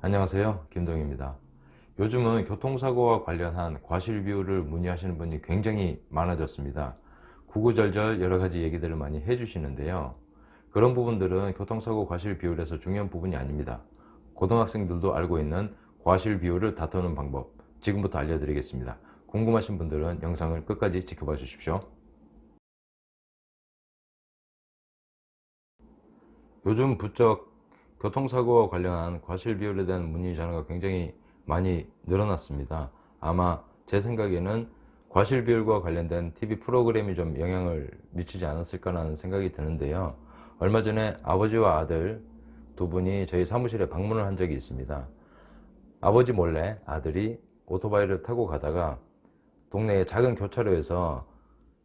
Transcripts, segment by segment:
안녕하세요, 김동입니다. 요즘은 교통사고와 관련한 과실 비율을 문의하시는 분이 굉장히 많아졌습니다. 구구절절 여러 가지 얘기들을 많이 해주시는데요. 그런 부분들은 교통사고 과실 비율에서 중요한 부분이 아닙니다. 고등학생들도 알고 있는 과실 비율을 다투는 방법, 지금부터 알려드리겠습니다. 궁금하신 분들은 영상을 끝까지 지켜봐 주십시오. 요즘 부쩍 교통사고와 관련한 과실 비율에 대한 문의 전화가 굉장히 많이 늘어났습니다. 아마 제 생각에는 과실 비율과 관련된 TV 프로그램이 좀 영향을 미치지 않았을까라는 생각이 드는데요. 얼마 전에 아버지와 아들 두 분이 저희 사무실에 방문을 한 적이 있습니다. 아버지 몰래 아들이 오토바이를 타고 가다가 동네의 작은 교차로에서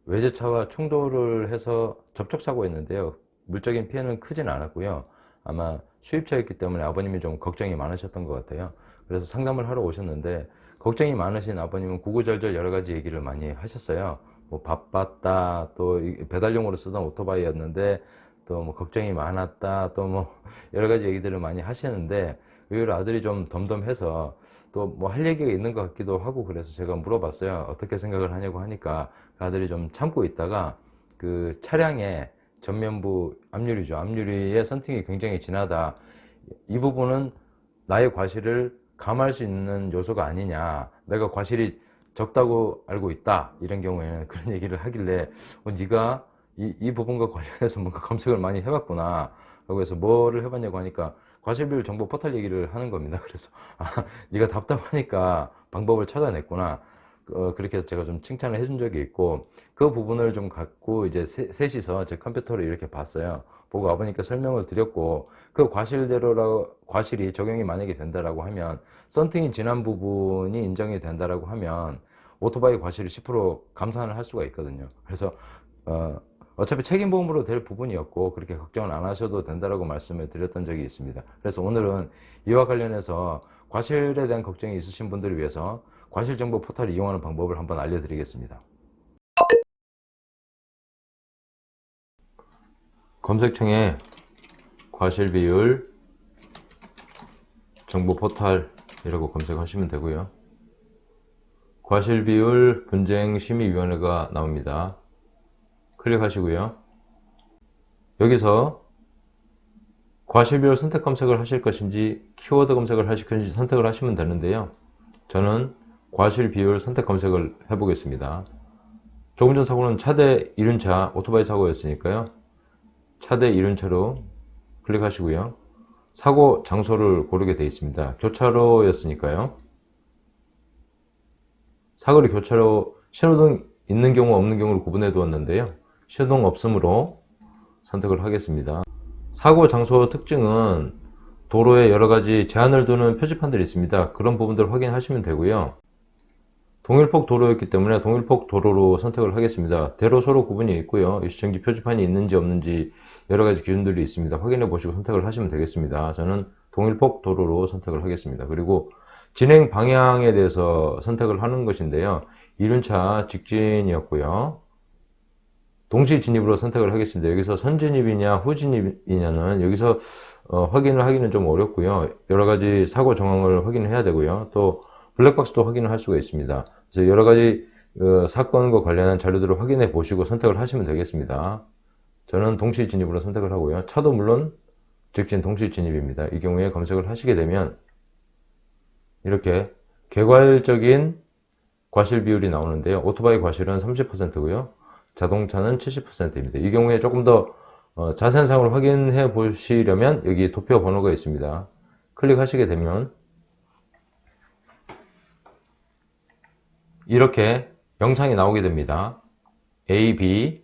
외제차와 충돌을 해서 접촉사고였는데요. 물적인 피해는 크진 않았고요. 아마 수입차였기 때문에 아버님이 좀 걱정이 많으셨던 것 같아요. 그래서 상담을 하러 오셨는데 걱정이 많으신 아버님은 구구절절 여러 가지 얘기를 많이 하셨어요. 뭐 바빴다, 또 배달용으로 쓰던 오토바이였는데 또 뭐 걱정이 많았다, 또 뭐 여러 가지 얘기들을 많이 하시는데 의외로 아들이 좀 덤덤해서 또 뭐 할 얘기가 있는 것 같기도 하고, 그래서 제가 물어봤어요. 어떻게 생각을 하냐고 하니까 그 아들이 좀 참고 있다가 그 차량의 전면부 앞유리죠. 앞유리의 선팅이 굉장히 진하다. 이 부분은 나의 과실을 감할 수 있는 요소가 아니냐. 내가 과실이 적다고 알고 있다. 이런 경우에는 그런 얘기를 하길래 네가 이 부분과 관련해서 뭔가 검색을 많이 해봤구나. 라고 해서 뭐를 해봤냐고 하니까 과실비율 정보 포털 얘기를 하는 겁니다. 그래서 네가 답답하니까 방법을 찾아냈구나. 그렇게 해서 제가 좀 칭찬을 해준 적이 있고, 그 부분을 좀 갖고 이제 셋이서 제 컴퓨터로 이렇게 봤어요. 보고 아버님께 설명을 드렸고, 그 과실이 적용이 만약에 된다라고 하면, 썬팅이 진한 부분이 인정이 된다라고 하면 오토바이 과실이 10% 감산을 할 수가 있거든요. 그래서 어차피 책임보험으로 될 부분이었고 그렇게 걱정을 안 하셔도 된다라고 말씀을 드렸던 적이 있습니다. 그래서 오늘은 이와 관련해서 과실에 대한 걱정이 있으신 분들을 위해서 과실정보 포털을 이용하는 방법을 한번 알려드리겠습니다. 검색창에 과실비율 정보 포털이라고 검색하시면 되고요. 과실비율 분쟁심의위원회가 나옵니다. 클릭하시고요. 여기서 과실비율 선택 검색을 하실 것인지 키워드 검색을 하실 것인지 선택을 하시면 되는데요. 저는 과실비율 선택 검색을 해보겠습니다. 조금 전 사고는 차대 이륜차 오토바이 사고였으니까요. 차대 이륜차로 클릭하시고요. 사고 장소를 고르게 되어 있습니다. 교차로였으니까요. 사거리 교차로, 신호등 있는 경우 없는 경우를 구분해 두었는데요. 신호등 없음으로 선택을 하겠습니다. 사고 장소 특징은 도로에 여러가지 제한을 두는 표지판들이 있습니다. 그런 부분들을 확인하시면 되고요. 동일폭 도로였기 때문에 동일폭 도로로 선택을 하겠습니다. 대로소로 구분이 있고요. 일시정지 표지판이 있는지 없는지 여러가지 기준들이 있습니다. 확인해 보시고 선택을 하시면 되겠습니다. 저는 동일폭 도로로 선택을 하겠습니다. 그리고 진행 방향에 대해서 선택을 하는 것인데요. 이륜차 직진이었고요. 동시 진입으로 선택을 하겠습니다. 여기서 선진입이냐 후진입이냐는 여기서 확인을 하기는 좀 어렵고요. 여러가지 사고 정황을 확인해야 되고요. 또 블랙박스도 확인을 할 수가 있습니다. 그래서 여러가지 사건과 관련한 자료들을 확인해 보시고 선택을 하시면 되겠습니다. 저는 동시 진입으로 선택을 하고요. 차도 물론 직진 동시 진입입니다. 이 경우에 검색을 하시게 되면 이렇게 개괄적인 과실 비율이 나오는데요. 오토바이 과실은 30%고요. 자동차는 70%입니다. 이 경우에 조금 더 자세한 사항을 확인해 보시려면 여기 도표 번호가 있습니다. 클릭하시게 되면 이렇게 영상이 나오게 됩니다. A, B,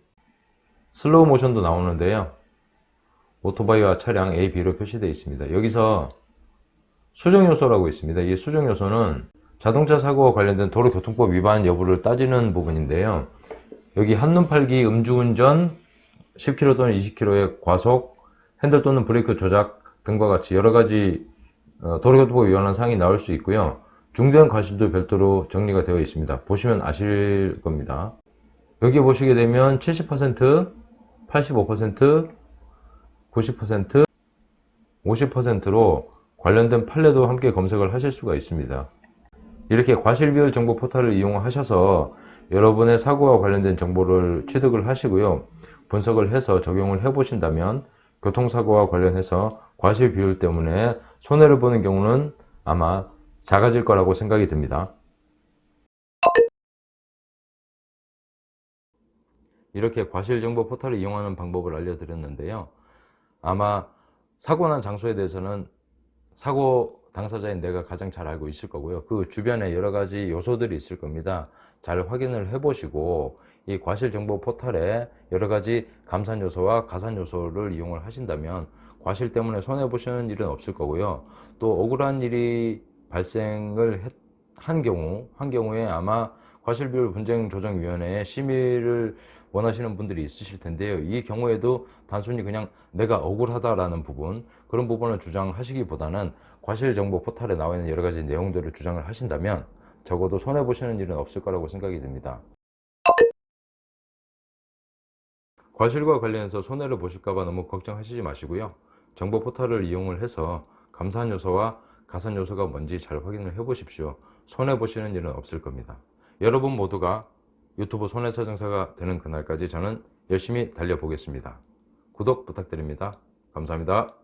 슬로우 모션도 나오는데요. 오토바이와 차량 A, B로 표시되어 있습니다. 여기서 수정 요소라고 있습니다. 이 수정 요소는 자동차 사고와 관련된 도로교통법 위반 여부를 따지는 부분인데요. 여기 한눈 팔기, 음주운전, 10km 또는 20km의 과속, 핸들 또는 브레이크 조작 등과 같이 여러가지 도로교통법 위반한 사항이 나올 수 있고요. 중대한 과실도 별도로 정리가 되어 있습니다. 보시면 아실 겁니다. 여기 보시게 되면 70%, 85%, 90%, 50%로 관련된 판례도 함께 검색을 하실 수가 있습니다. 이렇게 과실비율 정보 포털을 이용하셔서 여러분의 사고와 관련된 정보를 취득을 하시고요. 분석을 해서 적용을 해 보신다면 교통사고와 관련해서 과실비율 때문에 손해를 보는 경우는 아마 작아질 거라고 생각이 듭니다. 이렇게 과실정보 포털을 이용하는 방법을 알려드렸는데요. 아마 사고 난 장소에 대해서는 사고 당사자인 내가 가장 잘 알고 있을 거고요. 그 주변에 여러 가지 요소들이 있을 겁니다. 잘 확인을 해 보시고 이 과실정보 포털에 여러 가지 감산 요소와 가산 요소를 이용을 하신다면 과실 때문에 손해 보시는 일은 없을 거고요. 또 억울한 일이 발생을 한 경우에 아마 과실비율 분쟁조정위원회에 심의를 원하시는 분들이 있으실 텐데요. 이 경우에도 단순히 그냥 내가 억울하다라는 부분, 그런 부분을 주장하시기보다는 과실정보 포털에 나와 있는 여러 가지 내용들을 주장을 하신다면 적어도 손해보시는 일은 없을 거라고 생각이 듭니다. 과실과 관련해서 손해를 보실까봐 너무 걱정하시지 마시고요. 정보 포털을 이용을 해서 감산 요소와 가산 요소가 뭔지 잘 확인을 해 보십시오. 손해 보시는 일은 없을 겁니다. 여러분 모두가 유튜브 손해사정사가 되는 그날까지 저는 열심히 달려보겠습니다. 구독 부탁드립니다. 감사합니다.